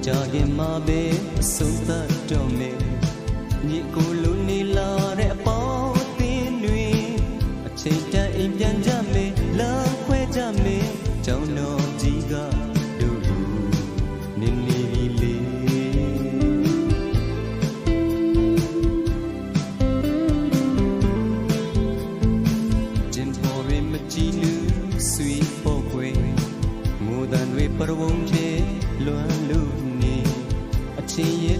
ကြာခင်မှာပဲအဆုံးသတ်တော့မယ်ညီကိုလိုနေလာတဲ့အပေါင်းအသင်းတွေအချိန်တန်အိမ်ပြန်ကြမယ်လမ်းခွဲကြမယ်ကျောင်းတော်ကြီးကတို့နေနေလေကျင်ပေါ်ရမကြည့်လူဆွေပေါ်ခွေငိုတန်တွေပရဝုံချေလွမ်းလို့နေအချင်းရဲ့